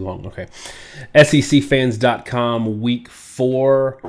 Long. Okay. SECfans.com week 4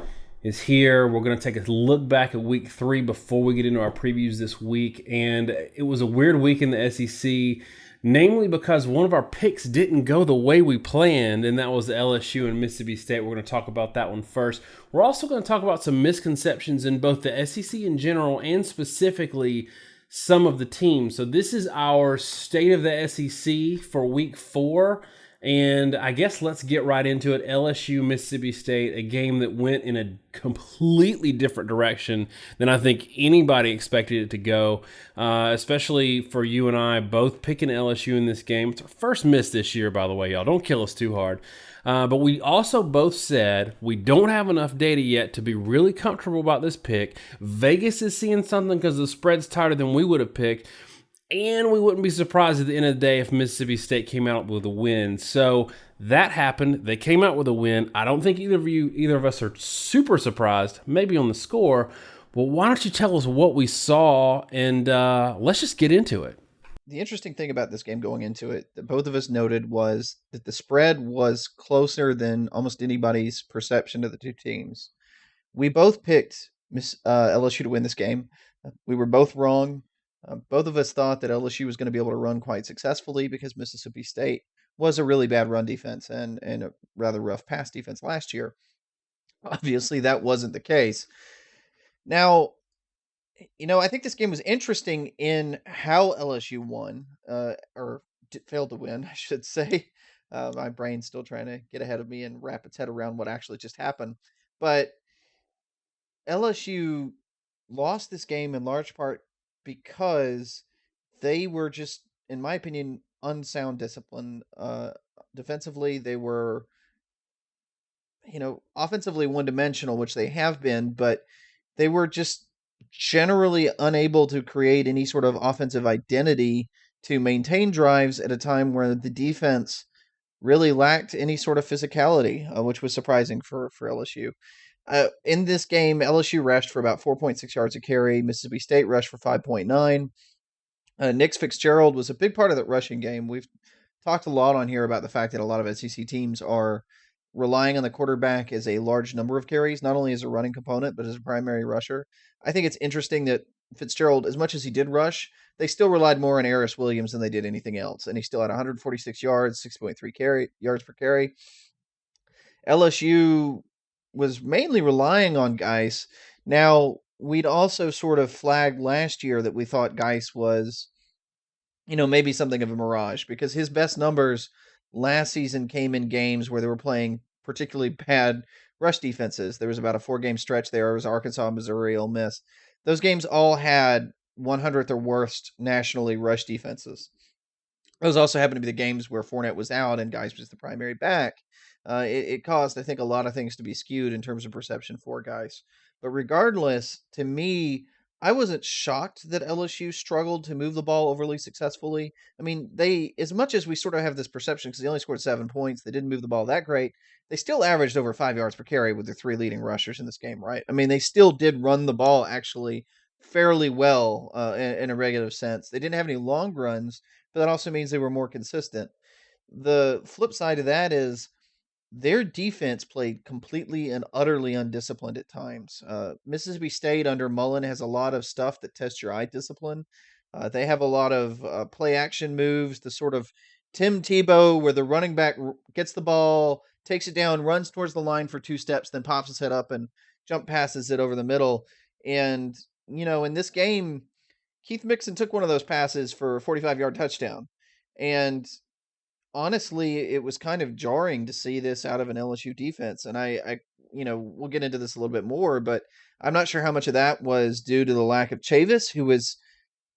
is here. We're going to take a look back at week 3 before we get into our previews this week. And it was a weird week in the SEC, namely because one of our picks didn't go the way we planned, and that was LSU and Mississippi State. We're going to talk about that one first. We're also going to talk about some misconceptions in both the SEC in general and specifically some of the teams. So this is our state of the SEC for week 4. And I guess let's get right into it. LSU, Mississippi State, a game that went in a completely different direction than I think anybody expected it to go, especially for you and I both picking LSU in this game. It's our first miss this year, by the way, y'all. Don't kill us too hard. But we also both said we don't have enough data yet to be really comfortable about this pick. Vegas is seeing something because the spread's tighter than we would have picked. And we wouldn't be surprised at the end of the day if Mississippi State came out with a win. So that happened. They came out with a win. I don't think either of us are super surprised, maybe on the score. Well, why don't you tell us what we saw, and let's just get into it. The interesting thing about this game going into it that both of us noted was that the spread was closer than almost anybody's perception of the two teams. We both picked LSU to win this game. We were both wrong. Both of us thought that LSU was going to be able to run quite successfully because Mississippi State was a really bad run defense and a rather rough pass defense last year. Obviously, that wasn't the case. Now, I think this game was interesting in how LSU won, or failed to win, I should say. My brain's still trying to get ahead of me and wrap its head around what actually just happened. But LSU lost this game in large part because they were just, in my opinion, unsound discipline. Defensively, they were, offensively one-dimensional, which they have been, but they were just generally unable to create any sort of offensive identity to maintain drives at a time where the defense really lacked any sort of physicality, which was surprising for LSU. In this game, LSU rushed for about 4.6 yards a carry. Mississippi State rushed for 5.9. Nick Fitzgerald was a big part of that rushing game. We've talked a lot on here about the fact that a lot of SEC teams are relying on the quarterback as a large number of carries, not only as a running component, but as a primary rusher. I think it's interesting that Fitzgerald, as much as he did rush, they still relied more on Aeris Williams than they did anything else. And he still had 146 yards, 6.3 yards per carry. LSU was mainly relying on Geis. Now, we'd also sort of flagged last year that we thought Geis was, maybe something of a mirage because his best numbers last season came in games where they were playing particularly bad rush defenses. There was about a 4-game stretch there. It was Arkansas, Missouri, Ole Miss. Those games all had 100th or worst nationally rush defenses. Those also happened to be the games where Fournette was out and Geis was the primary back. It caused, I think, a lot of things to be skewed in terms of perception for Geis. But regardless, to me, I wasn't shocked that LSU struggled to move the ball overly successfully. I mean, they, as much as we sort of have this perception, because they only scored 7 points, they didn't move the ball that great, they still averaged over 5 yards per carry with their 3 leading rushers in this game, right? I mean, they still did run the ball actually fairly well in a regular sense. They didn't have any long runs, but that also means they were more consistent. The flip side of that is their defense played completely and utterly undisciplined at times. Mississippi State under Mullen has a lot of stuff that tests your eye discipline. They have a lot of play action moves, the sort of Tim Tebow where the running back gets the ball, takes it down, runs towards the line for 2 steps, then pops his head up and jump passes it over the middle. And, in this game, Keith Mixon took one of those passes for a 45-yard touchdown. And honestly, it was kind of jarring to see this out of an LSU defense. And I we'll get into this a little bit more, but I'm not sure how much of that was due to the lack of Chavis, who was,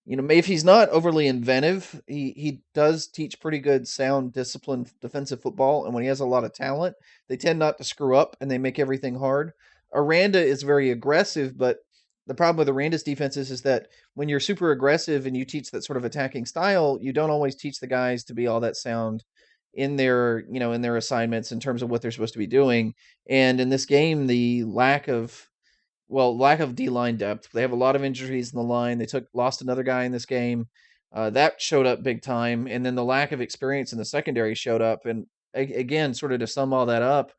if he's not overly inventive, he does teach pretty good, sound, disciplined defensive football. And when he has a lot of talent, they tend not to screw up and they make everything hard. Aranda is very aggressive, but the problem with Aranda's defenses is that when you're super aggressive and you teach that sort of attacking style, you don't always teach the guys to be all that sound in their, in their assignments in terms of what they're supposed to be doing. And in this game, the lack of D-line depth. They have a lot of injuries in the line. They lost another guy in this game. That showed up big time. And then the lack of experience in the secondary showed up. And again, sort of to sum all that up,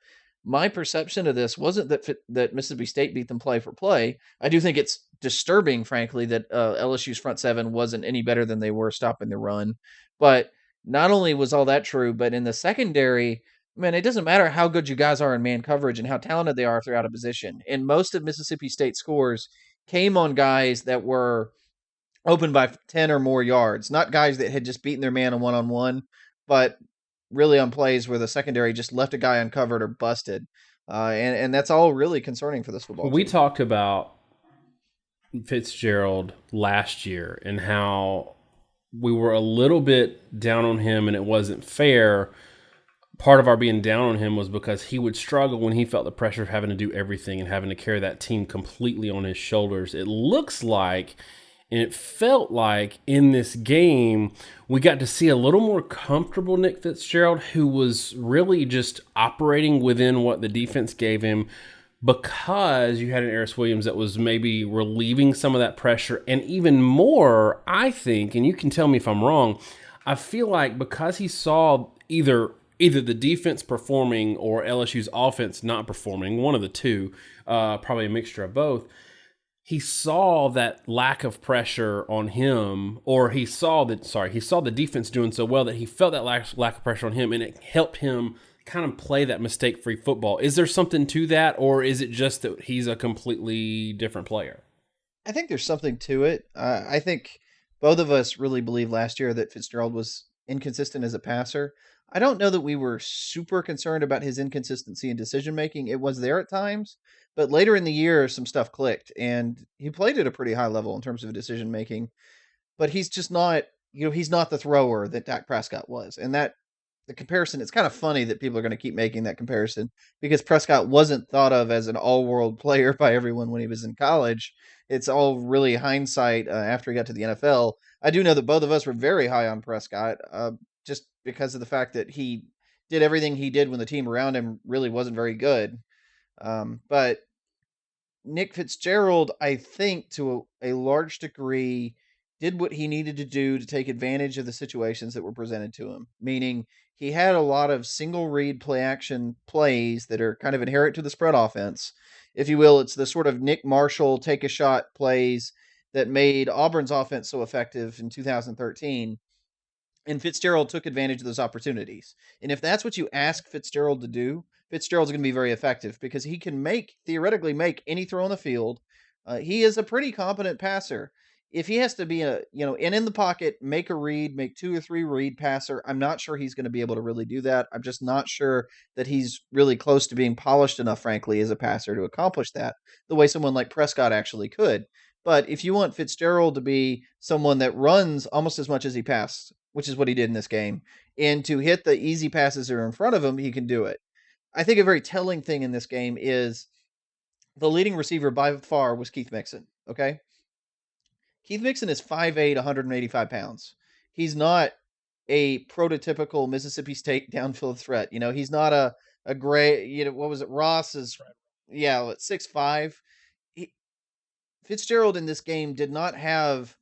my perception of this wasn't that Mississippi State beat them play for play. I do think it's disturbing, frankly, that LSU's front seven wasn't any better than they were stopping the run. But not only was all that true, but in the secondary, man, it doesn't matter how good you guys are in man coverage and how talented they are if they're out of position. And most of Mississippi State scores came on guys that were open by 10 or more yards, not guys that had just beaten their man on one, but really on plays where the secondary just left a guy uncovered or busted. And that's all really concerning for this football We team. talked about Fitzgerald last year and how we were a little bit down on him and it wasn't fair. Part of our being down on him was because he would struggle when he felt the pressure of having to do everything and having to carry that team completely on his shoulders. It looks like, and it felt like in this game, we got to see a little more comfortable Nick Fitzgerald, who was really just operating within what the defense gave him, because you had an Aeris Williams that was maybe relieving some of that pressure. And even more, I think, and you can tell me if I'm wrong, I feel like because he saw either the defense performing or LSU's offense not performing, one of the two, probably a mixture of both, he saw that lack of pressure on him, or he saw the defense doing so well that he felt that lack of pressure on him, and it helped him kind of play that mistake-free football. Is there something to that, or is it just that he's a completely different player? I think there's something to it. I think both of us really believed last year that Fitzgerald was inconsistent as a passer. I don't know that we were super concerned about his inconsistency in decision making. It was there at times, but later in the year, some stuff clicked, and he played at a pretty high level in terms of decision making. But he's just not, he's not the thrower that Dak Prescott was, and that the comparison. It's kind of funny that people are going to keep making that comparison because Prescott wasn't thought of as an all-world player by everyone when he was in college. It's all really hindsight after he got to the NFL. I do know that both of us were very high on Prescott, just because of the fact that he did everything he did when the team around him really wasn't very good. But Nick Fitzgerald, I think, to a large degree, did what he needed to do to take advantage of the situations that were presented to him. Meaning, he had a lot of single read play action plays that are kind of inherent to the spread offense. If you will, it's the sort of Nick Marshall take a shot plays that made Auburn's offense so effective in 2013. And Fitzgerald took advantage of those opportunities. And if that's what you ask Fitzgerald to do, Fitzgerald's going to be very effective because he can theoretically make any throw on the field. He is a pretty competent passer. If he has to be in the pocket, make a read, make 2 or 3 read passer, I'm not sure he's going to be able to really do that. I'm just not sure that he's really close to being polished enough, frankly, as a passer to accomplish that the way someone like Prescott actually could. But if you want Fitzgerald to be someone that runs almost as much as he passed, which is what he did in this game, and to hit the easy passes that are in front of him, he can do it. I think a very telling thing in this game is the leading receiver by far was Keith Mixon. Okay. Keith Mixon is 5'8", 185 pounds. He's not a prototypical Mississippi State downfield threat. He's not a gray, what was it? Ross is, 6'5". Fitzgerald in this game did not have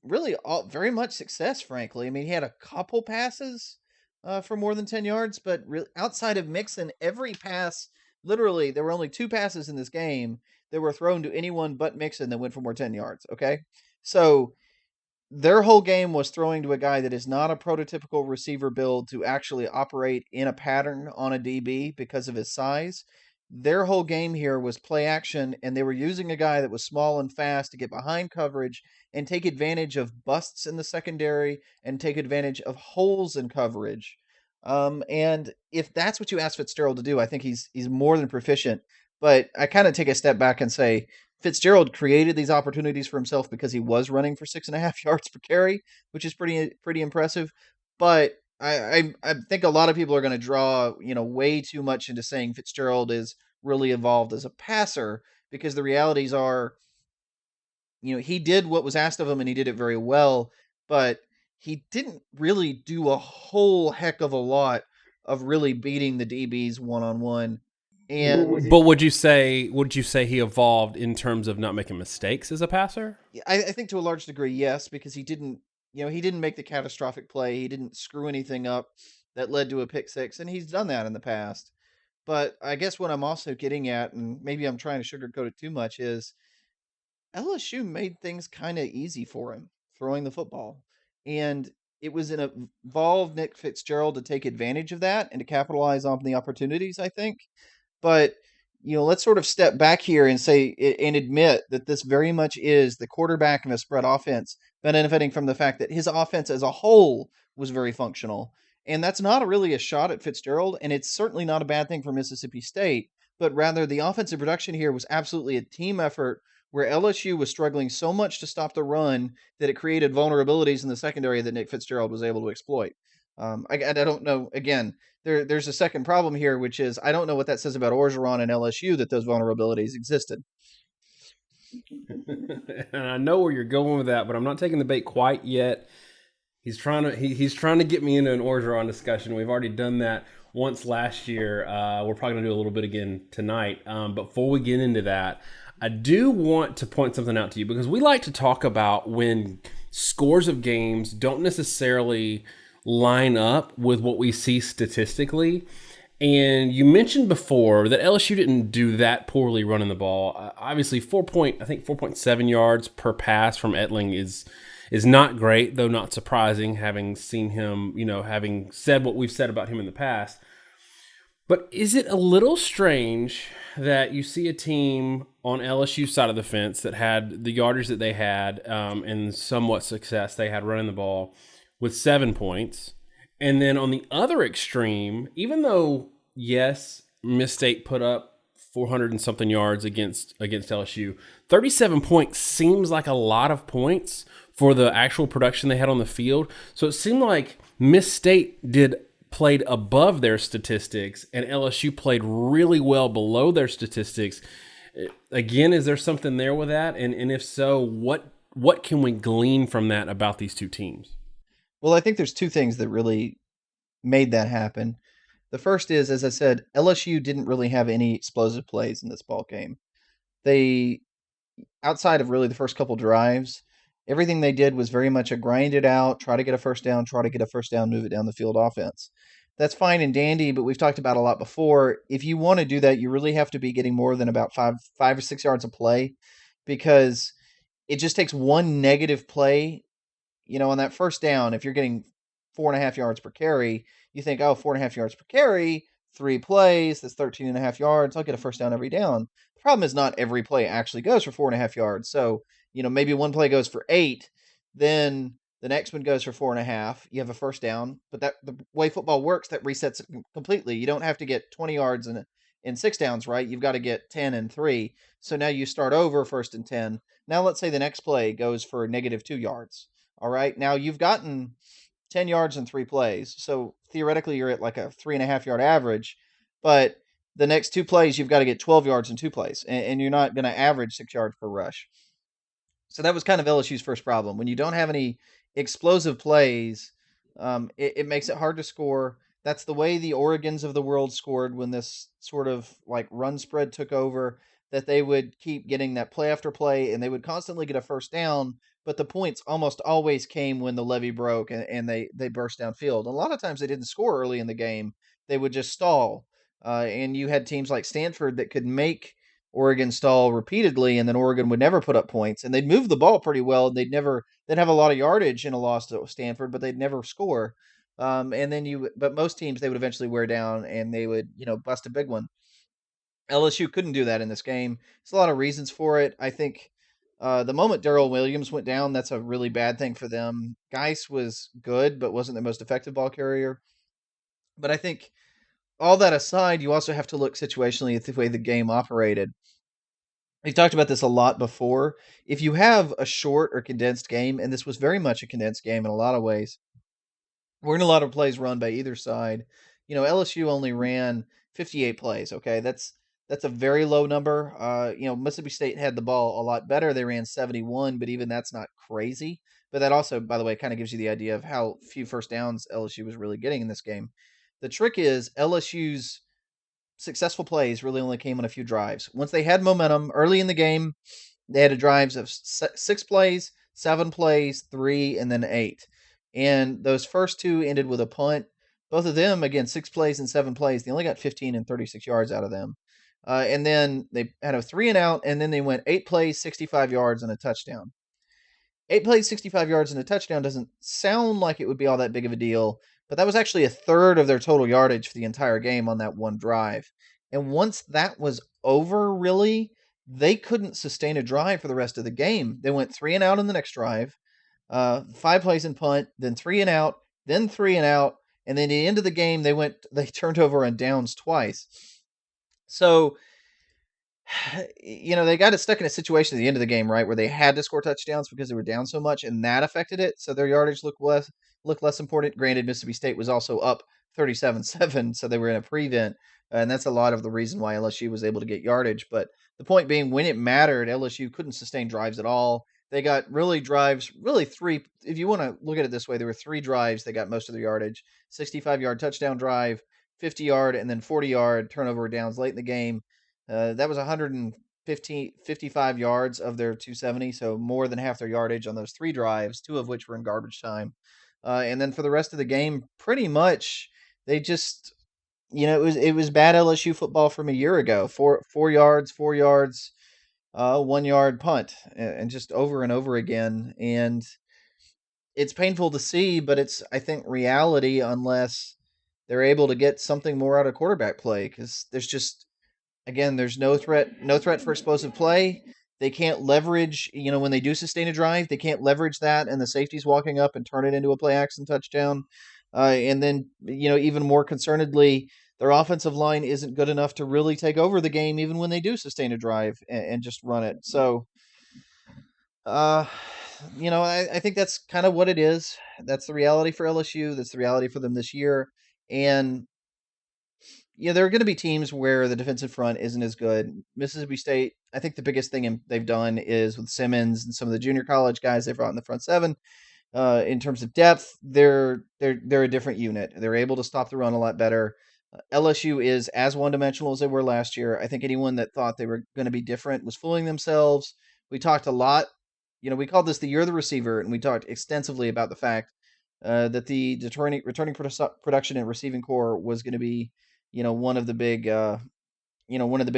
really very much success, frankly. I mean, he had a couple passes for more than 10 yards, but outside of Mixon, every pass, literally, there were only 2 passes in this game that were thrown to anyone but Mixon that went for more 10 yards, okay? So their whole game was throwing to a guy that is not a prototypical receiver build to actually operate in a pattern on a DB because of his size. Their whole game here was play action, and they were using a guy that was small and fast to get behind coverage and take advantage of busts in the secondary and take advantage of holes in coverage. And if that's what you ask Fitzgerald to do, I think he's more than proficient. But I kind of take a step back and say Fitzgerald created these opportunities for himself because he was running for 6.5 yards per carry, which is pretty impressive. But I think a lot of people are going to draw way too much into saying Fitzgerald is really evolved as a passer because the realities are he did what was asked of him and he did it very well, but he didn't really do a whole heck of a lot of really beating the DBs one-on-one. And But would you say he evolved in terms of not making mistakes as a passer? I think to a large degree, yes, because he didn't make the catastrophic play. He didn't screw anything up. that led to a pick six, and he's done that in the past. But I guess what I'm also getting at, and maybe I'm trying to sugarcoat it too much, is LSU made things kind of easy for him throwing the football. And it was an involved Nick Fitzgerald to take advantage of that and to capitalize on the opportunities, I think. But let's sort of step back here and say and admit that this very much is the quarterback of a spread offense, benefiting from the fact that his offense as a whole was very functional. And that's not really a shot at Fitzgerald, and it's certainly not a bad thing for Mississippi State, but rather the offensive production here was absolutely a team effort where LSU was struggling so much to stop the run that it created vulnerabilities in the secondary that Nick Fitzgerald was able to exploit. I don't know. Again, there's a second problem here, which is I don't know what that says about Orgeron and LSU that those vulnerabilities existed. And I know where you're going with that, but I'm not taking the bait quite yet. He's trying to get me into an Orgeron discussion. We've already done that once last year. We're probably gonna do a little bit again tonight. But before we get into that, I do want to point something out to you because we like to talk about when scores of games don't necessarily line up with what we see statistically. And you mentioned before that LSU didn't do that poorly running the ball. Obviously, 4.7 yards per pass from Etling is not great, though not surprising, having seen him, having said what we've said about him in the past. But is it a little strange that you see a team on LSU's side of the fence that had the yardage that they had and somewhat success they had running the ball with 7 points, and then on the other extreme, even though, yes, Miss State put up 400 and something yards against LSU, 37 points seems like a lot of points for the actual production they had on the field. So it seemed like Miss State played above their statistics and LSU played really well below their statistics. Again, is there something there with that? And if so, what can we glean from that about these two teams? Well, I think there's two things that really made that happen. The first is, as I said, LSU didn't really have any explosive plays in this ball game. They, outside of really the first couple drives, everything they did was very much a grind it out, try to get a first down, move it down the field offense. That's fine and dandy, but we've talked about a lot before. If you want to do that, you really have to be getting more than about five or 6 yards of play, because it just takes one negative play. On that first down, if you're getting 4.5 yards per carry, you think, oh, 4.5 yards per carry, 3 plays, that's 13.5 yards. I'll get a first down every down. The problem is not every play actually goes for 4.5 yards. So, maybe one play goes for 8, then the next one goes for 4.5. You have a first down, but the way football works, that resets it completely. You don't have to get 20 yards in 6 downs, right? You've got to get 10 and 3. So now you start over first and 10. Now let's say the next play goes for -2 yards. All right. Now you've gotten 10 yards in 3 plays. So theoretically, you're at like a 3.5 yard average. But the next 2 plays, you've got to get 12 yards in 2 plays. And you're not going to average 6 yards per rush. So that was kind of LSU's first problem. When you don't have any explosive plays, it makes it hard to score. That's the way the Oregons of the world scored when this sort of like run spread took over, that they would keep getting that play after play and they would constantly get a first down, but the points almost always came when the levee broke and they burst downfield. And a lot of times they didn't score early in the game. They would just stall. And you had teams like Stanford that could make Oregon stall repeatedly, and then Oregon would never put up points. And they'd move the ball pretty well. And they'd have a lot of yardage in a loss to Stanford, but they'd never score. But most teams, they would eventually wear down and they would, bust a big one. LSU couldn't do that in this game. There's a lot of reasons for it. I think the moment Darrell Williams went down, that's a really bad thing for them. Geis was good, but wasn't the most effective ball carrier. But I think all that aside, you also have to look situationally at the way the game operated. We've talked about this a lot before. If you have a short or condensed game, and this was very much a condensed game in a lot of ways, weren't a lot of plays run by either side. LSU only ran 58 plays. Okay, that's a very low number. Mississippi State had the ball a lot better. They ran 71, but even that's not crazy. But that also, by the way, kind of gives you the idea of how few first downs LSU was really getting in this game. The trick is LSU's successful plays really only came on a few drives. Once they had momentum early in the game, they had a drives of 6 plays, 7 plays, 3, and then 8. And those first 2 ended with a punt. Both of them, again, 6 plays and 7 plays. They only got 15 and 36 yards out of them. And then they had a 3-and-out, and then they went 8 plays, 65 yards, and a touchdown. 8 plays, 65 yards, and a touchdown doesn't sound like it would be all that big of a deal, but that was actually a third of their total yardage for the entire game on that one drive. And once that was over, really, they couldn't sustain a drive for the rest of the game. They went 3-and-out in the next drive, 5 plays and punt, then 3-and-out, then 3-and-out, and then at the end of the game, they turned over on downs twice. So they got it stuck in a situation at the end of the game, right, where they had to score touchdowns because they were down so much, and that affected it. So their yardage looked less important. Granted, Mississippi State was also up 37-7, so they were in a prevent, and that's a lot of the reason why LSU was able to get yardage. But the point being, when it mattered, LSU couldn't sustain drives at all. They got really three. If you want to look at it this way, there were 3 drives they got most of their yardage: 65-yard touchdown drive, 50-yard, and then 40-yard turnover downs late in the game. That was 55 yards of their 270, so more than half their yardage on those 3 drives, 2 of which were in garbage time. And then for the rest of the game, pretty much they just, it was bad LSU football from a year ago. 4 yards, 4 yards, 1 yard punt, and just over and over again. And it's painful to see, but it's, I think, reality unless they're able to get something more out of quarterback play, because there's no threat for explosive play. They can't leverage, when they do sustain a drive, they can't leverage that and the safety's walking up and turn it into a play action touchdown. And then, even more concernedly, their offensive line isn't good enough to really take over the game, even when they do sustain a drive and just run it. So, I think that's kind of what it is. That's the reality for LSU. That's the reality for them this year. And there are going to be teams where the defensive front isn't as good. Mississippi State, I think the biggest thing they've done is with Simmons and some of the junior college guys they've brought in the front seven. In terms of depth, they're a different unit. They're able to stop the run a lot better. LSU is as one-dimensional as they were last year. I think anyone that thought they were going to be different was fooling themselves. We talked a lot. We called this the year of the receiver, and we talked extensively about the fact that the returning production and receiving core was going to be one of the big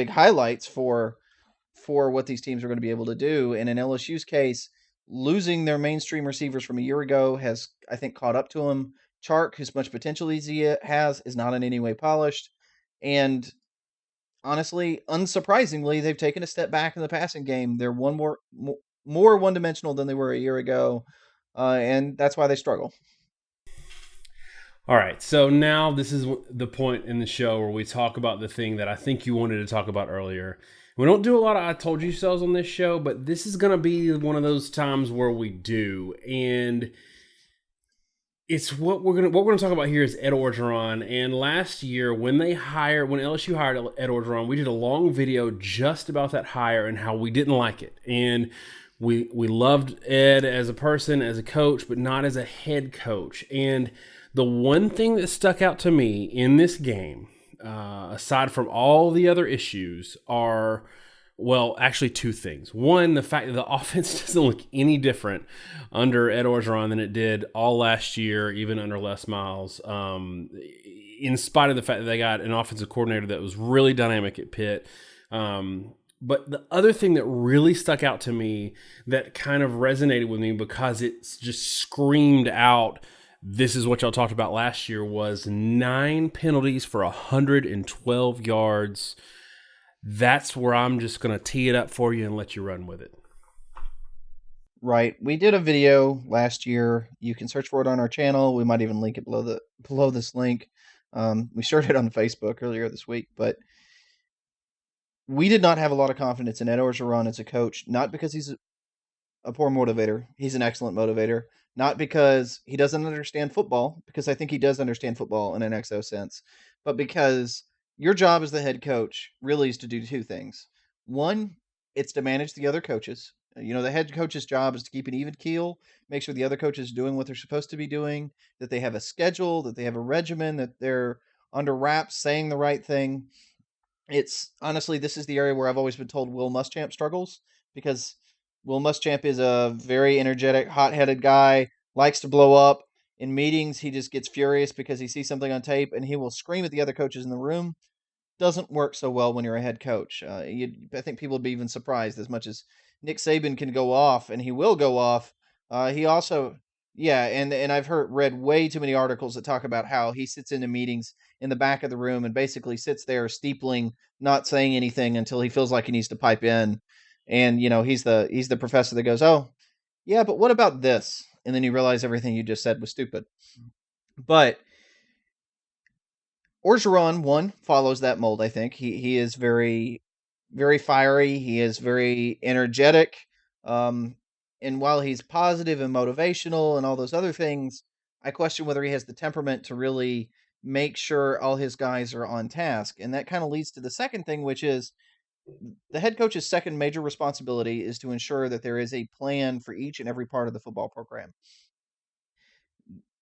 highlights for what these teams are going to be able to do. And in LSU's case, losing their mainstream receivers from a year ago has, I think, caught up to them. Chark, as much potential as he has, is not in any way polished. And honestly, unsurprisingly, they've taken a step back in the passing game. They're more one-dimensional than they were a year ago, and that's why they struggle. All right, so now this is the point in the show where we talk about the thing that I think you wanted to talk about earlier. We don't do a lot of I told you so's on this show, but this is going to be one of those times where we do. And it's what we're going to talk about here is Ed Orgeron. And last year when LSU hired Ed Orgeron, we did a long video just about that hire and how we didn't like it. And we loved Ed as a person, as a coach, but not as a head coach. And the one thing that stuck out to me in this game, aside from all the other issues, are, well, actually 2 things. One, the fact that the offense doesn't look any different under Ed Orgeron than it did all last year, even under Les Miles, in spite of the fact that they got an offensive coordinator that was really dynamic at Pitt. But the other thing that really stuck out to me that kind of resonated with me because it's just screamed out, this is what y'all talked about last year, was 9 penalties for 112 yards. That's where I'm just going to tee it up for you and let you run with it. Right. We did a video last year. You can search for it on our channel. We might even link it below this link. We shared it on Facebook earlier this week, but we did not have a lot of confidence in Ed Orgeron as a coach, not because he's a poor motivator. He's an excellent motivator. Not because he doesn't understand football, because I think he does understand football in an XO sense, but because your job as the head coach really is to do 2 things. One, it's to manage the other coaches. The head coach's job is to keep an even keel, make sure the other coaches are doing what they're supposed to be doing, that they have a schedule, that they have a regimen, that they're under wraps, saying the right thing. It's honestly, this is the area where I've always been told Will Muschamp struggles, because Will Muschamp is a very energetic, hot-headed guy, likes to blow up, In meetings, he just gets furious because he sees something on tape and he will scream at the other coaches in the room. Doesn't work so well when you're a head coach. I think people would be even surprised as much as Nick Saban can go off, and he will go off. He also, yeah, and I've read way too many articles that talk about how he sits into meetings in the back of the room and basically sits there steepling, not saying anything until he feels like he needs to pipe in. And he's the professor that goes, "Oh, yeah, but what about this?" And then you realize everything you just said was stupid. But Orgeron one follows that mold. I think he is very fiery. He is very energetic. Um, and while he's positive and motivational and all those other things, I question whether he has the temperament to really make sure all his guys are on task. And that kind of leads to the second thing, which is the head coach's second major responsibility is to ensure that there is a plan for each and every part of the football program.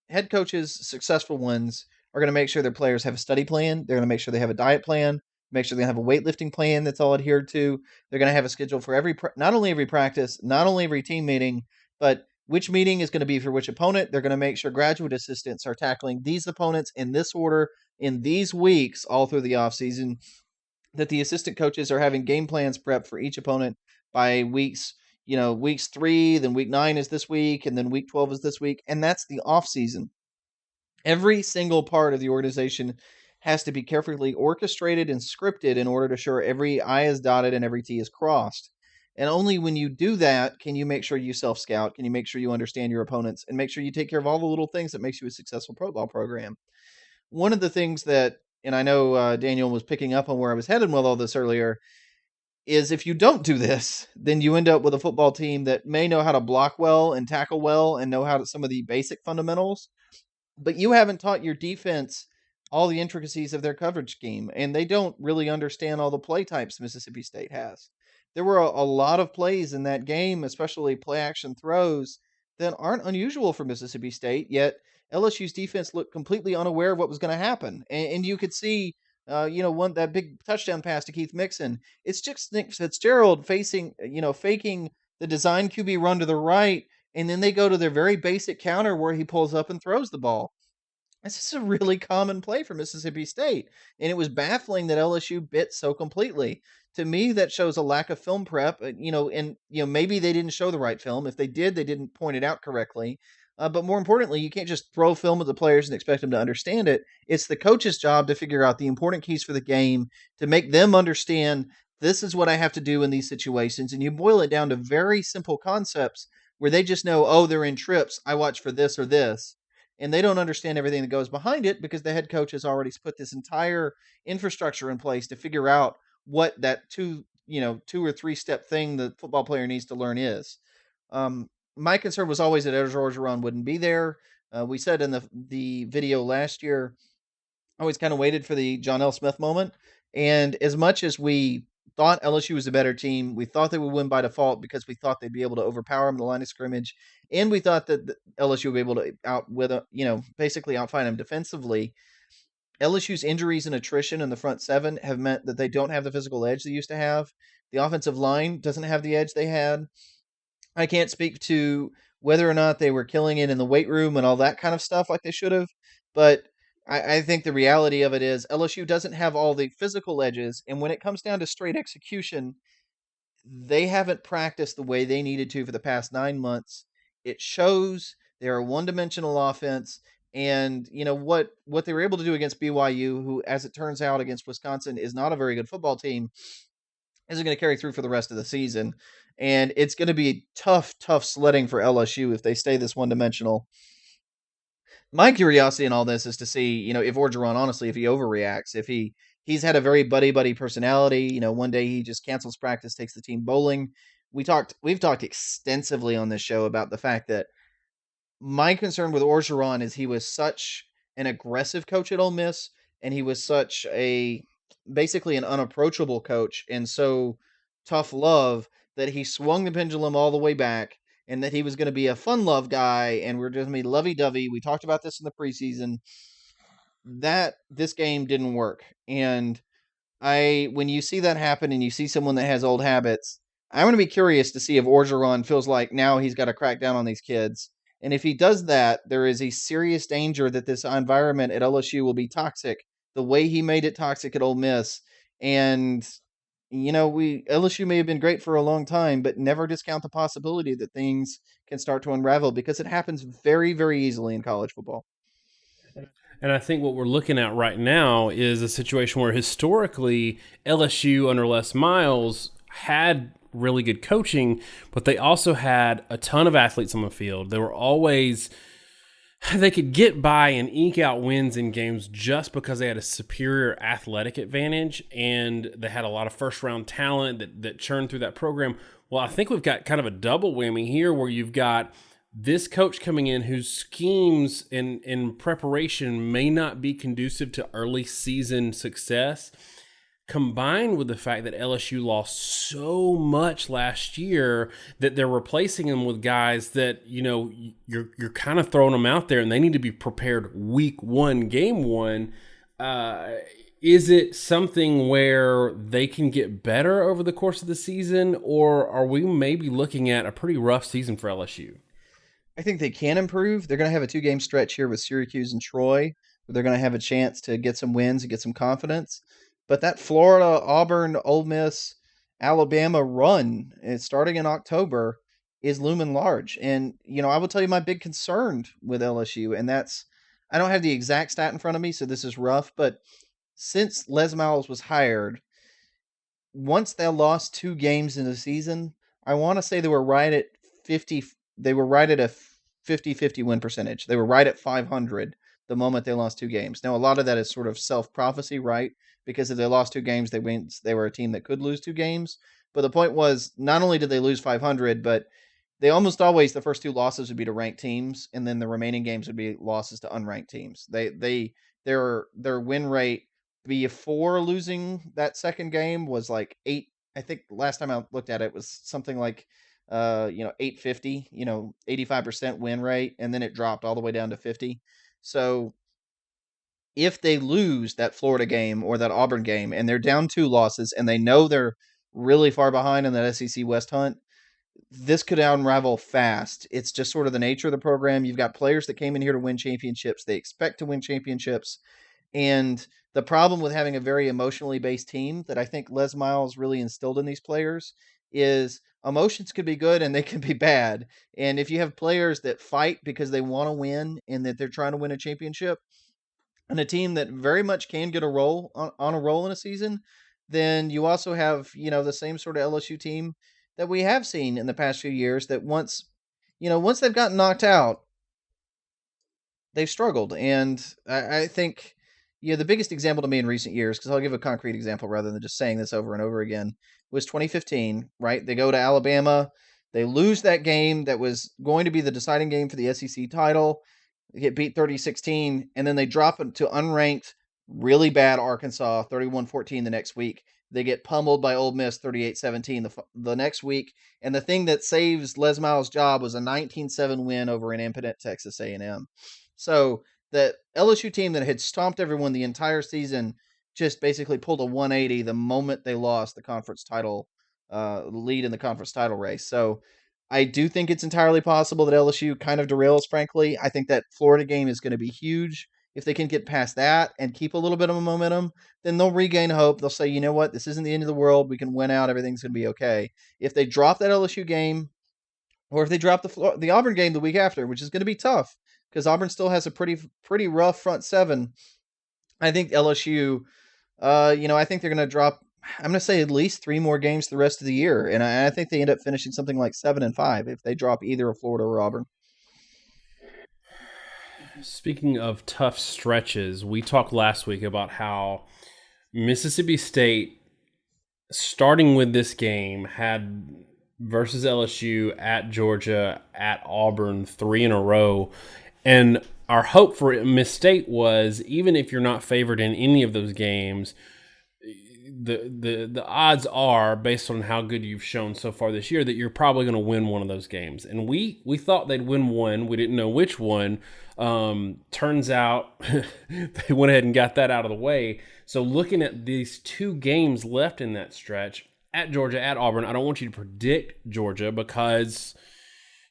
Head coaches, successful ones, are going to make sure their players have a study plan. They're going to make sure they have a diet plan, make sure they have a weightlifting plan that's all adhered to. They're going to have a schedule for not only every practice, not only every team meeting, but which meeting is going to be for which opponent. They're going to make sure graduate assistants are tackling these opponents in this order in these weeks all through the offseason, that the assistant coaches are having game plans prepped for each opponent by weeks 3, then week 9 is this week, and then week 12 is this week, and that's the off season. Every single part of the organization has to be carefully orchestrated and scripted in order to ensure every I is dotted and every T is crossed. And only when you do that can you make sure you self scout, can you make sure you understand your opponents, and make sure you take care of all the little things that makes you a successful football program. One of the things that, and I know Daniel was picking up on where I was headed with all this earlier, is if you don't do this, then you end up with a football team that may know how to block well and tackle well and know how to some of the basic fundamentals, but you haven't taught your defense all the intricacies of their coverage scheme, and they don't really understand all the play types Mississippi State has. There were a lot of plays in that game, especially play action throws, that aren't unusual for Mississippi State, yet LSU's defense looked completely unaware of what was going to happen. And you could see, one that big touchdown pass to Keith Mixon. It's just Nick Fitzgerald faking the design QB run to the right, and then they go to their very basic counter where he pulls up and throws the ball. This is a really common play for Mississippi State, and it was baffling that LSU bit so completely. To me, that shows a lack of film prep. And maybe they didn't show the right film. If they did, they didn't point it out correctly. But more importantly, you can't just throw film at the players and expect them to understand it. It's the coach's job to figure out the important keys for the game, to make them understand this is what I have to do in these situations. And you boil it down to very simple concepts where they just know, oh, they're in trips. I watch for this or this, and they don't understand everything that goes behind it because the head coach has already put this entire infrastructure in place to figure out what that two or three step thing the football player needs to learn is. My concern was always that Orgeron wouldn't be there. We said in the video last year, I always kind of waited for the John L. Smith moment. And as much as we thought LSU was a better team, we thought they would win by default because we thought they'd be able to overpower them in the line of scrimmage, and we thought that LSU would be able to basically outfight them defensively. LSU's injuries and attrition in the front seven have meant that they don't have the physical edge they used to have. The offensive line doesn't have the edge they had. I can't speak to whether or not they were killing it in the weight room and all that kind of stuff like they should have, but I think the reality of it is LSU doesn't have all the physical edges, and when it comes down to straight execution, they haven't practiced the way they needed to for the past 9 months. It shows they're a one-dimensional offense, and what they were able to do against BYU, who, as it turns out, against Wisconsin is not a very good football team, isn't going to carry through for the rest of the season. And it's going to be tough sledding for LSU if they stay this one-dimensional. My curiosity in all this is to see, if Orgeron, honestly, if he overreacts, if he's had a very buddy personality. One day he just cancels practice, takes the team bowling. We've talked extensively on this show about the fact that my concern with Orgeron is he was such an aggressive coach at Ole Miss, and he was such basically an unapproachable coach, and so tough love that he swung the pendulum all the way back, and that he was going to be a fun love guy, and we're just going to be lovey-dovey. We talked about this in the preseason. That this game didn't work, and when you see that happen, and you see someone that has old habits, I'm going to be curious to see if Orgeron feels like now he's got to crack down on these kids And if he does that, there is a serious danger that this environment at LSU will be toxic, the way he made it toxic at Ole Miss. And we LSU may have been great for a long time, but never discount the possibility that things can start to unravel because it happens very, very easily in college football. And I think what we're looking at right now is a situation where historically LSU under Les Miles had really good coaching, but they also had a ton of athletes on the field. They could get by and eke out wins in games just because they had a superior athletic advantage and they had a lot of first round talent that churned through that program. Well, I think we've got kind of a double whammy here where you've got this coach coming in whose schemes in preparation may not be conducive to early season success, combined with the fact that LSU lost so much last year that they're replacing them with guys that, you're kind of throwing them out there and they need to be prepared week one, game one. Is it something where they can get better over the course of the season, or are we maybe looking at a pretty rough season for LSU? I think they can improve. They're going to have a 2-game stretch here with Syracuse and Troy, where they're going to have a chance to get some wins and get some confidence. But that Florida, Auburn, Ole Miss, Alabama run, starting in October, is looming large. And, I will tell you my big concern with LSU, and that's I don't have the exact stat in front of me, so this is rough, but since Les Miles was hired, once they lost 2 games in the season, I want to say they were right at 50. They were right at a 50-50 win percentage. They were right at 500 the moment they lost 2 games. Now, a lot of that is sort of self-prophecy, right? Because if they lost 2 games, they were a team that could lose 2 games. But the point was, not only did they lose 500, but they almost always, the first 2 losses would be to ranked teams, and then the remaining games would be losses to unranked teams. Their win rate before losing that second game was like 8. I think last time I looked at it was something like 850, 85% win rate, and then it dropped all the way down to 50. So if they lose that Florida game or that Auburn game and they're down 2 losses and they know they're really far behind in that SEC West hunt, this could unravel fast. It's just sort of the nature of the program. You've got players that came in here to win championships. They expect to win championships. And the problem with having a very emotionally based team that I think Les Miles really instilled in these players is emotions could be good and they can be bad. And if you have players that fight because they want to win and that they're trying to win a championship, and a team that very much can get a roll on a roll in a season, then you also have, the same sort of LSU team that we have seen in the past few years that once they've gotten knocked out, they've struggled. And I think, the biggest example to me in recent years, because I'll give a concrete example rather than just saying this over and over again, was 2015, right? They go to Alabama. They lose that game that was going to be the deciding game for the SEC title. They get beat 30-16, and then they drop it to unranked, really bad Arkansas, 31-14 the next week. They get pummeled by Ole Miss 38-17 the next week. And the thing that saves Les Miles' job was a 19-7 win over an impotent Texas A&M. So the LSU team that had stomped everyone the entire season just basically pulled a 180 the moment they lost the conference title lead in the conference title race. So I do think it's entirely possible that LSU kind of derails, frankly. I think that Florida game is going to be huge. If they can get past that and keep a little bit of a momentum, then they'll regain hope. They'll say, you know what, this isn't the end of the world. We can win out. Everything's going to be okay. If they drop that LSU game, or if they drop the Auburn game the week after, which is going to be tough because Auburn still has a pretty rough front seven, I think LSU, I think they're going to drop, I'm going to say at least 3 more games the rest of the year. And I think they end up finishing something like 7-5 if they drop either of Florida or Auburn. Speaking of tough stretches, we talked last week about how Mississippi State, starting with this game, had versus LSU, at Georgia, at Auburn, 3 in a row. And our hope for Miss State was, even if you're not favored in any of those games, the odds are, based on how good you've shown so far this year, that you're probably going to win one of those games. And we thought they'd win one. We didn't know which one. Turns out they went ahead and got that out of the way. So looking at these 2 games left in that stretch, at Georgia, at Auburn, I don't want you to predict Georgia because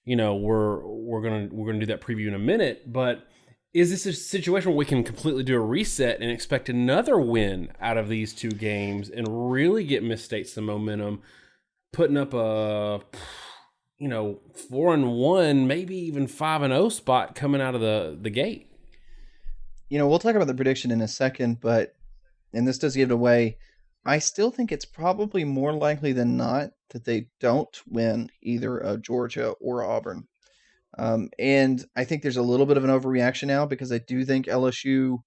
we're gonna do that preview in a minute. But is this a situation where we can completely do a reset and expect another win out of these two games and really get Miss State some momentum, putting up a 4-1, maybe even 5-0 spot coming out of the gate? We'll talk about the prediction in a second, and this does give it away. I still think it's probably more likely than not that they don't win either Georgia or Auburn. And I think there's a little bit of an overreaction now because I do think LSU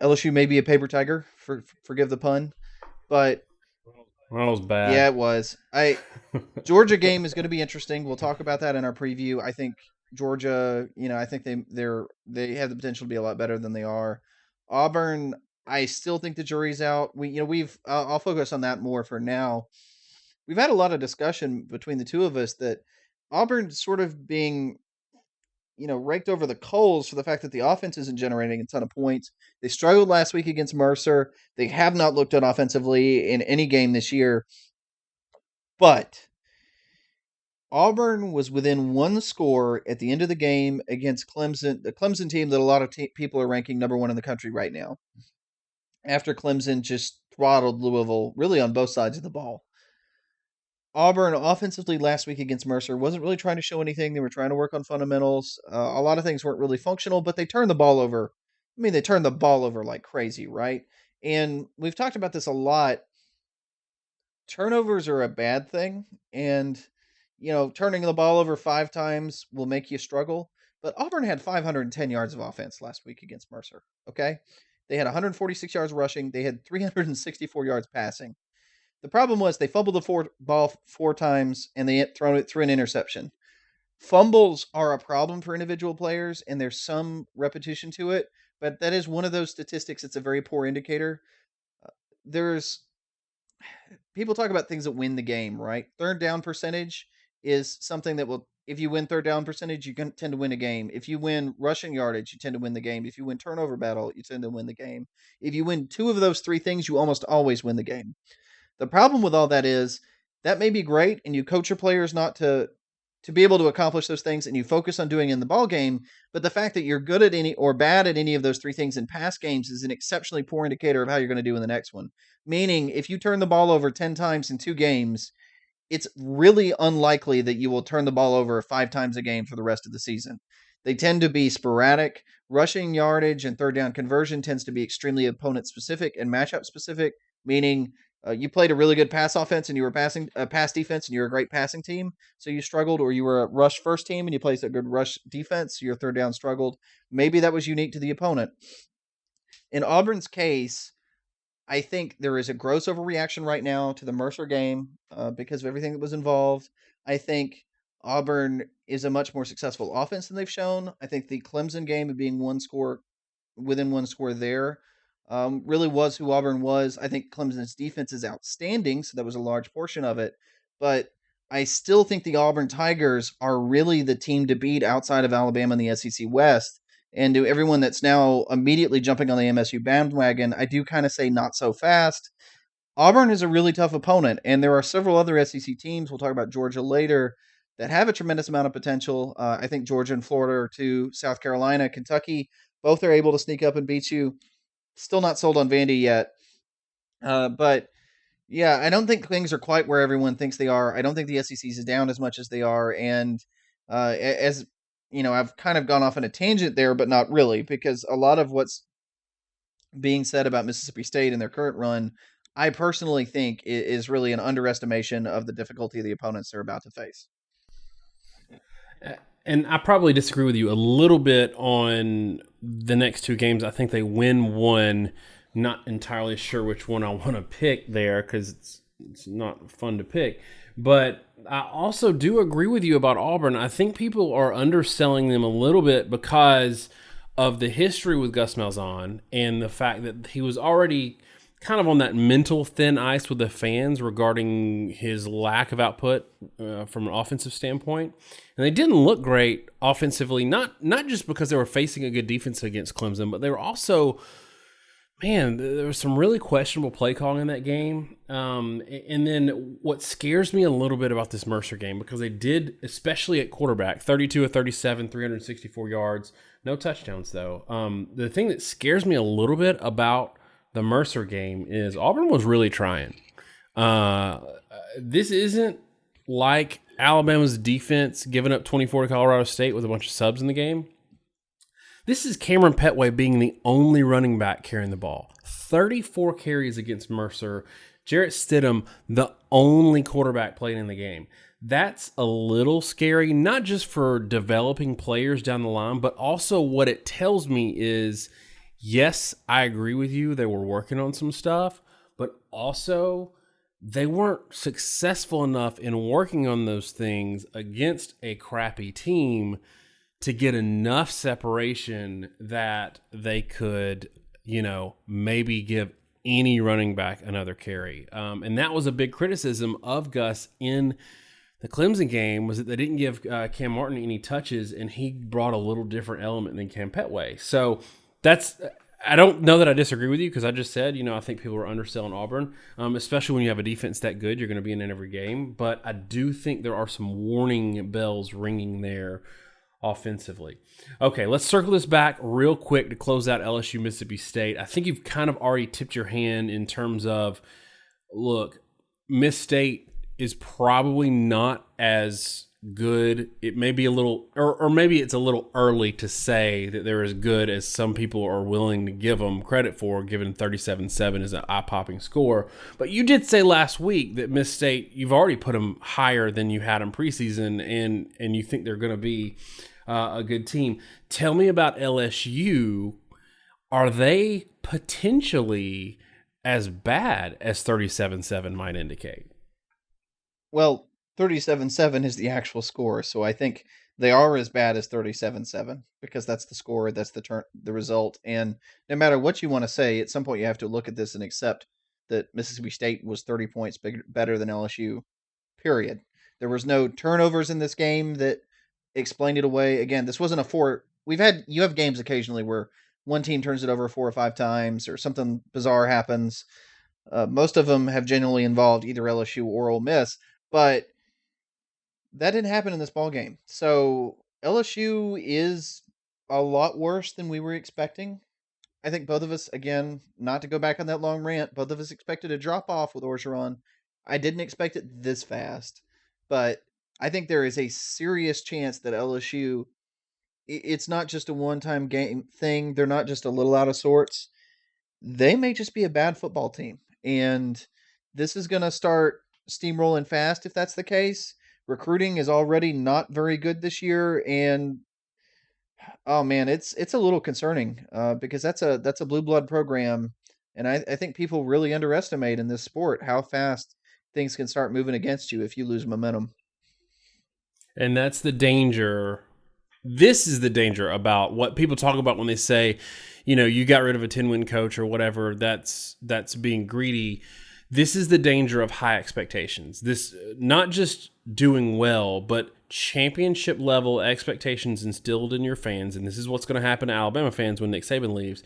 may be a paper tiger, forgive the pun, but that was bad. Yeah, it was. Georgia game is going to be interesting. We'll talk about that in our preview. I think Georgia, I think they have the potential to be a lot better than they are. Auburn, I still think the jury's out. I'll focus on that more for now. We've had a lot of discussion between the two of us that Auburn's sort of being, raked over the coals for the fact that the offense isn't generating a ton of points. They struggled last week against Mercer. They have not looked good offensively in any game this year. But Auburn was within one score at the end of the game against Clemson, the Clemson team that a lot of people are ranking number one in the country right now. After Clemson just throttled Louisville really on both sides of the ball. Auburn offensively last week against Mercer wasn't really trying to show anything. They were trying to work on fundamentals. A lot of things weren't really functional, but they turned the ball over. They turned the ball over like crazy, right? And we've talked about this a lot. Turnovers are a bad thing, and turning the ball over 5 times will make you struggle. But Auburn had 510 yards of offense last week against Mercer. Okay, they had 146 yards rushing. They had 364 yards passing. The problem was they fumbled the ball 4 times and they threw it through an interception. Fumbles are a problem for individual players, and there's some repetition to it, but that is one of those statistics. It's a very poor indicator. People talk about things that win the game, right? Third down percentage is something that will, if you win third down percentage, you can tend to win a game. If you win rushing yardage, you tend to win the game. If you win turnover battle, you tend to win the game. If you win 2 of those 3 things, you almost always win the game. The problem with all that is that may be great, and you coach your players not to be able to accomplish those things, and you focus on doing in the ball game. But the fact that you're good at any or bad at any of those 3 things in past games is an exceptionally poor indicator of how you're going to do in the next one. Meaning, if you turn the ball over 10 times in 2 games, it's really unlikely that you will turn the ball over 5 times a game for the rest of the season. They tend to be sporadic. Rushing yardage and third down conversion tends to be extremely opponent specific and matchup specific, meaning you played a really good pass offense and you were pass defense and you're a great passing team, so you struggled, or you were a rush first team and you played a good rush defense, so your third down struggled. Maybe that was unique to the opponent. In Auburn's case, I think there is a gross overreaction right now to the Mercer game because of everything that was involved. I think Auburn is a much more successful offense than they've shown. I think the Clemson game of being within one score there really was who Auburn was. I think Clemson's defense is outstanding, so that was a large portion of it. But I still think the Auburn Tigers are really the team to beat outside of Alabama in the SEC West. And to everyone that's now immediately jumping on the MSU bandwagon, I do kind of say not so fast. Auburn is a really tough opponent, and there are several other SEC teams, we'll talk about Georgia later, that have a tremendous amount of potential. I think Georgia and Florida are 2, South Carolina, Kentucky, both are able to sneak up and beat you. Still not sold on Vandy yet. But yeah, I don't think things are quite where everyone thinks they are. I don't think the SEC is down as much as they are. And as I've kind of gone off on a tangent there, but not really, because a lot of what's being said about Mississippi State in their current run, I personally think is really an underestimation of the difficulty of the opponents they're about to face. And I probably disagree with you a little bit on the next 2 games. I think they win one. Not entirely sure which one I want to pick there because it's not fun to pick. But I also do agree with you about Auburn. I think people are underselling them a little bit because of the history with Gus Malzahn and the fact that he was already kind of on that mental thin ice with the fans regarding his lack of output from an offensive standpoint. And they didn't look great offensively, not just because they were facing a good defense against Clemson, but they were also, Man, there was some really questionable play calling in that game. And then what scares me a little bit about this Mercer game, because they did, especially at quarterback, 32 of 37, 364 yards, no touchdowns though. The thing that scares me a little bit about the Mercer game is Auburn was really trying. This isn't like Alabama's defense giving up 24 to Colorado State with a bunch of subs in the game. This is Cameron Petway being the only running back carrying the ball. 34 carries against Mercer. Jarrett Stidham, the only quarterback playing in the game. That's a little scary, not just for developing players down the line, but also what it tells me is, yes, I agree with you. They were working on some stuff, but also they weren't successful enough in working on those things against a crappy team to get enough separation that they could, maybe give any running back another carry. And that was a big criticism of Gus in the Clemson game, was that they didn't give Cam Martin any touches, and he brought a little different element than Cam Petway. So I don't know that I disagree with you, because I just said, I think people are underselling Auburn, especially when you have a defense that good. You're going to be in every game. But I do think there are some warning bells ringing there offensively. Okay, let's circle this back real quick to close out LSU Mississippi State. I think you've kind of already tipped your hand in terms of, look, Miss State is probably not as good. It may be a little, or maybe it's a little early to say that they're as good as some people are willing to give them credit for, given 37-7 is an eye-popping score. But you did say last week that Miss State, you've already put them higher than you had them preseason, and you think they're going to be a good team. Tell me about LSU. Are they potentially as bad as 37-7 might indicate? Well, 37-7 is the actual score, so I think they are as bad as 37-7 because that's the score, that's the result. And no matter what you want to say, at some point you have to look at this and accept that Mississippi State was 30 points better than LSU. Period. There was no turnovers in this game that explained it away. Again, this wasn't a four. You have games occasionally where one team turns it over 4 or 5 times or something bizarre happens. Most of them have generally involved either LSU or Ole Miss, but that didn't happen in this ball game. So LSU is a lot worse than we were expecting. I think both of us, again, not to go back on that long rant, both of us expected a drop off with Orgeron. I didn't expect it this fast, but I think there is a serious chance that LSU, it's not just a one time game thing. They're not just a little out of sorts. They may just be a bad football team. And this is going to start steamrolling fast if that's the case. Recruiting is already not very good this year, and oh man, it's a little concerning because that's a blue blood program, and I think people really underestimate in this sport how fast things can start moving against you if you lose momentum. And that's the danger. This is the danger about what people talk about when they say, you got rid of a 10-win coach or whatever. That's being greedy. This is the danger of high expectations. This, not just doing well, but championship level expectations instilled in your fans. And this is what's going to happen to Alabama fans when Nick Saban leaves.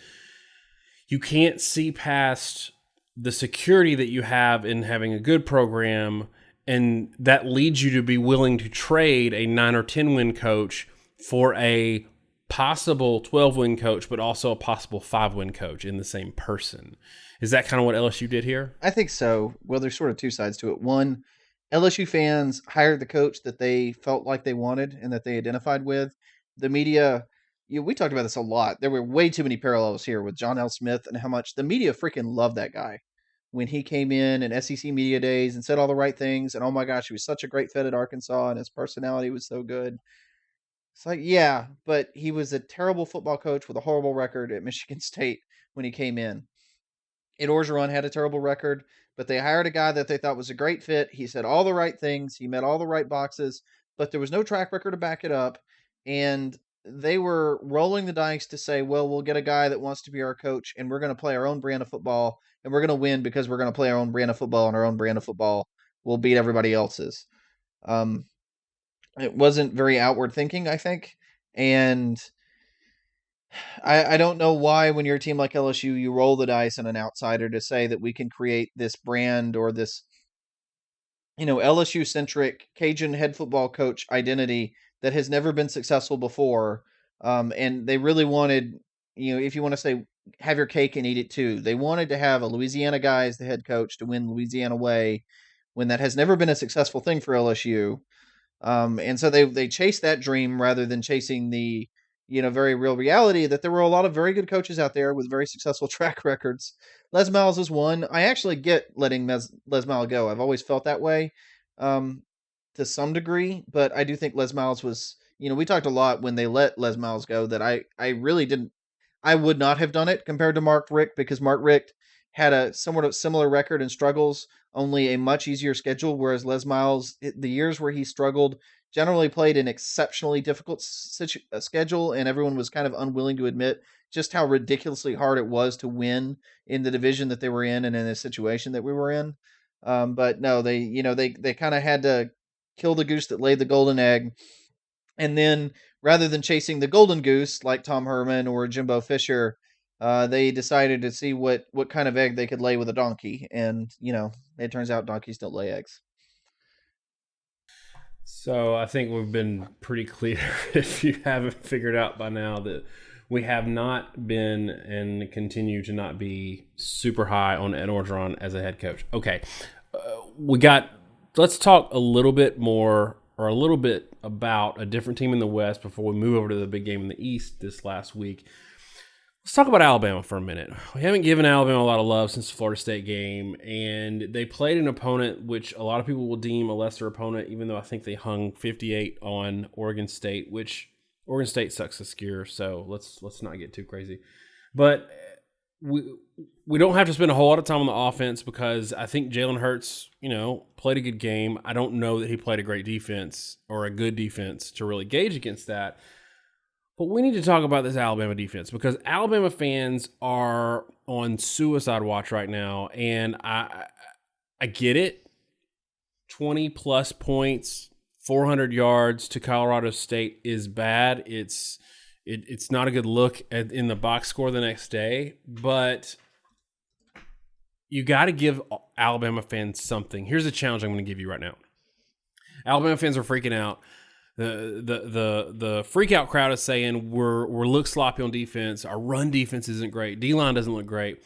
You can't see past the security that you have in having a good program, and that leads you to be willing to trade a 9 or 10-win coach for a possible 12-win coach, but also a possible 5-win coach in the same person. Is that kind of what LSU did here? I think so. Well, there's sort of two sides to it. One, LSU fans hired the coach that they felt like they wanted and that they identified with. The media, we talked about this a lot. There were way too many parallels here with John L. Smith and how much the media freaking loved that guy when he came in SEC media days and said all the right things. And oh my gosh, he was such a great fit at Arkansas and his personality was so good. It's like, yeah, but he was a terrible football coach with a horrible record at Michigan State when he came in. And Orgeron had a terrible record, but they hired a guy that they thought was a great fit. He said all the right things. He met all the right boxes, but there was no track record to back it up. And they were rolling the dice to say, well, we'll get a guy that wants to be our coach, and we're going to play our own brand of football, and we're going to win because we're going to play our own brand of football, and our own brand of football will beat everybody else's. It wasn't very outward thinking, I think. And I don't know why when you're a team like LSU, you roll the dice on an outsider to say that we can create this brand or this, LSU centric Cajun head football coach identity that has never been successful before. And they really wanted, if you want to say have your cake and eat it too, they wanted to have a Louisiana guy as the head coach to win Louisiana way when that has never been a successful thing for LSU. And so they chased that dream rather than chasing the very real reality that there were a lot of very good coaches out there with very successful track records. Les Miles is one. I actually get letting Les Miles go. I've always felt that way, um, to some degree, but I do think Les Miles was. We talked a lot when they let Les Miles go that I really didn't. I would not have done it compared to Mark Richt because Mark Richt had a somewhat of similar record and struggles, only a much easier schedule. Whereas Les Miles, the years where he struggled, generally played an exceptionally difficult schedule, and everyone was kind of unwilling to admit just how ridiculously hard it was to win in the division that they were in and in the situation that we were in. But no, they kind of had to kill the goose that laid the golden egg, and then rather than chasing the golden goose like Tom Herman or Jimbo Fisher, they decided to see what kind of egg they could lay with a donkey, and it turns out donkeys don't lay eggs. So I think we've been pretty clear, if you haven't figured out by now, that we have not been and continue to not be super high on Ed Orgeron as a head coach. Okay, we got. Let's talk a little bit more, or a little bit about a different team in the West before we move over to the big game in the East this last week. Let's talk about Alabama for a minute. We haven't given Alabama a lot of love since the Florida State game, and they played an opponent which a lot of people will deem a lesser opponent, even though I think they hung 58 on Oregon State, which Oregon State sucks this year, so let's not get too crazy. But we don't have to spend a whole lot of time on the offense because I think Jalen Hurts, played a good game. I don't know that he played a great defense or a good defense to really gauge against that. But we need to talk about this Alabama defense because Alabama fans are on suicide watch right now, and I get it. 20-plus points, 400 yards to Colorado State is bad. It's not a good look in the box score the next day, but you got to give Alabama fans something. Here's a challenge I'm going to give you right now. Alabama fans are freaking out. The freak out crowd is saying we're look sloppy on defense. Our run defense isn't great. D-line doesn't look great.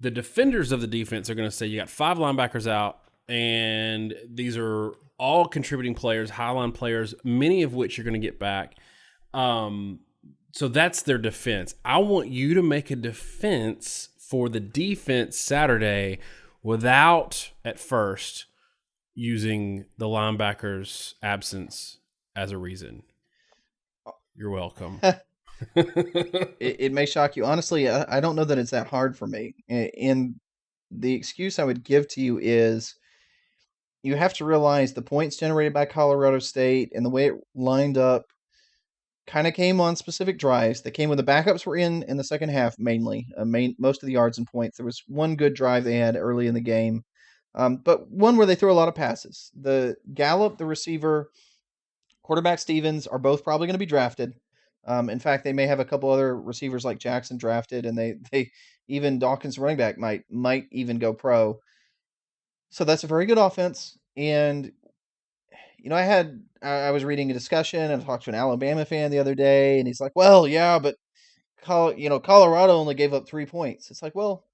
The defenders of the defense are going to say you got 5 linebackers out, and these are all contributing players, high-line players, many of which you're going to get back. So that's their defense. I want you to make a defense for the defense Saturday without, at first, using the linebackers' absence as a reason. You're welcome. It may shock you. Honestly, I don't know that it's that hard for me. And the excuse I would give to you is you have to realize the points generated by Colorado State and the way it lined up kind of came on specific drives. They came when the backups were in the second half mainly. Most of the yards and points. There was one good drive they had early in the game, but one where they threw a lot of passes. The Gallup, the receiver, quarterback Stevens are both probably going to be drafted. In fact, they may have a couple other receivers like Jackson drafted, and they even Dawkins running back might even go pro. So that's a very good offense. And I was reading a discussion and I talked to an Alabama fan the other day, and he's like, "Well, yeah, but Colorado only gave up 3 points." It's like, well,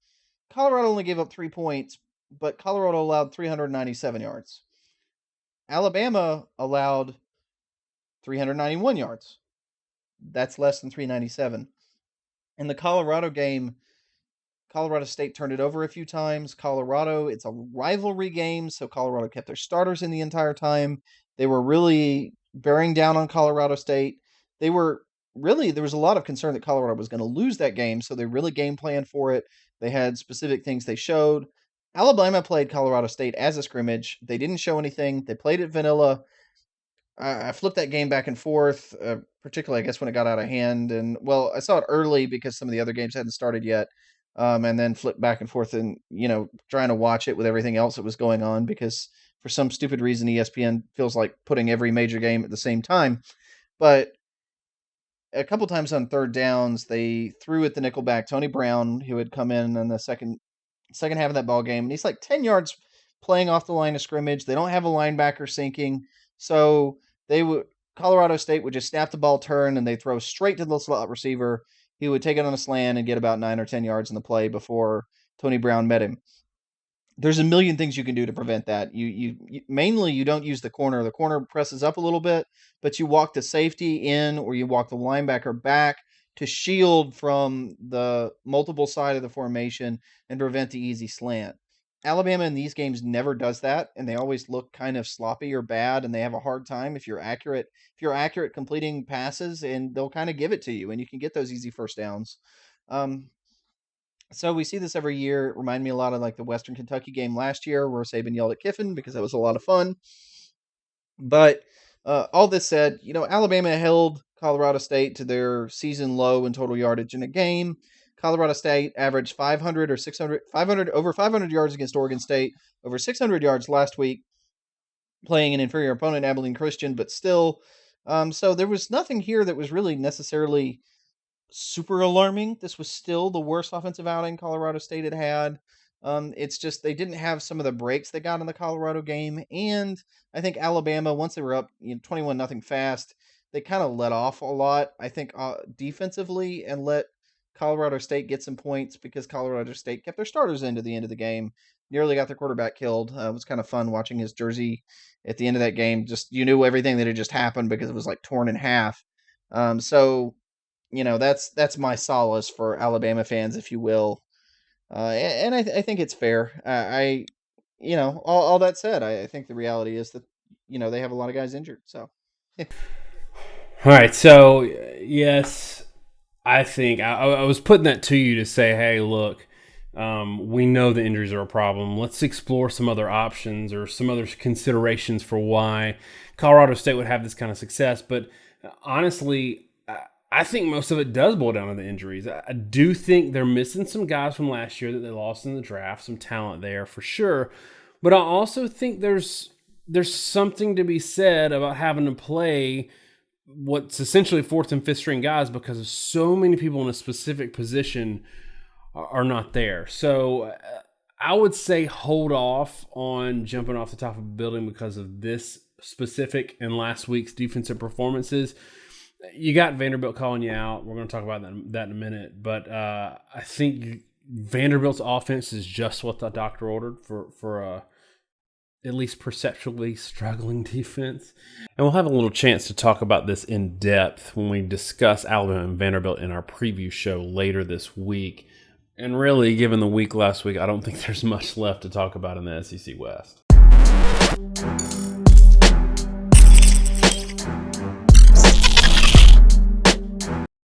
Colorado only gave up 3 points, but Colorado allowed 397 yards. Alabama allowed 391 yards. That's less than 397. In the Colorado game, Colorado State turned it over a few times. It's a rivalry game, so Colorado kept their starters in the entire time. They were really bearing down on Colorado State. There was a lot of concern that Colorado was going to lose that game, so they really game planned for it. They had specific things they showed. Alabama played Colorado State as a scrimmage. They didn't show anything. They played it vanilla. I flipped that game back and forth, particularly, I guess, when it got out of hand. And, well, I saw it early because some of the other games hadn't started yet, and then flipped back and forth and, trying to watch it with everything else that was going on because for some stupid reason, ESPN feels like putting every major game at the same time. But a couple times on third downs, they threw at the nickelback, Tony Brown, who had come in the second half of that ball game, and he's like 10 yards playing off the line of scrimmage. They don't have a linebacker sinking, so Colorado State would just snap the ball, turn, and they throw straight to the slot receiver. He would take it on a slant and get about 9 or 10 yards in the play before Tony Brown met him. There's a million things you can do to prevent that. You mainly you don't use the corner. The corner presses up a little bit, but you walk the safety in or you walk the linebacker back to shield from the multiple side of the formation and prevent the easy slant. Alabama in these games never does that, and they always look kind of sloppy or bad, and they have a hard time if you're accurate completing passes, and they'll kind of give it to you, and you can get those easy first downs. So we see this every year. It reminded me a lot of like the Western Kentucky game last year where Saban yelled at Kiffin because that was a lot of fun. But all this said, Alabama held Colorado State to their season low in total yardage in a game. Colorado State averaged 500 or 600, 500 over 500 yards against Oregon State, over 600 yards last week, playing an inferior opponent, Abilene Christian, but still. So there was nothing here that was really necessarily super alarming. This was still the worst offensive outing Colorado State had had. It's just they didn't have some of the breaks they got in the Colorado game, and I think Alabama, once they were up 21-0 fast, they kind of let off a lot, I think, defensively, and let Colorado State get some points because Colorado State kept their starters into the end of the game. Nearly got their quarterback killed. It was kind of fun watching his jersey at the end of that game. Just you knew everything that had just happened because it was like torn in half. So that's my solace for Alabama fans, if you will. And I think it's fair. All that said, I think the reality is that, they have a lot of guys injured. So, all right. So, yes, I think I was putting that to you to say, hey, look, we know the injuries are a problem. Let's explore some other options or some other considerations for why Colorado State would have this kind of success. But honestly, I think most of it does boil down to the injuries. I do think they're missing some guys from last year that they lost in the draft, some talent there for sure. But I also think there's something to be said about having to play what's essentially fourth and fifth string guys because of so many people in a specific position are not there. So I would say hold off on jumping off the top of a building because of this specific and last week's defensive performances. You got Vanderbilt calling you out. We're going to talk about that in a minute. But I think Vanderbilt's offense is just what the doctor ordered for at least perceptually struggling defense. And we'll have a little chance to talk about this in depth when we discuss Alabama and Vanderbilt in our preview show later this week. And really, given the week last week, I don't think there's much left to talk about in the SEC West.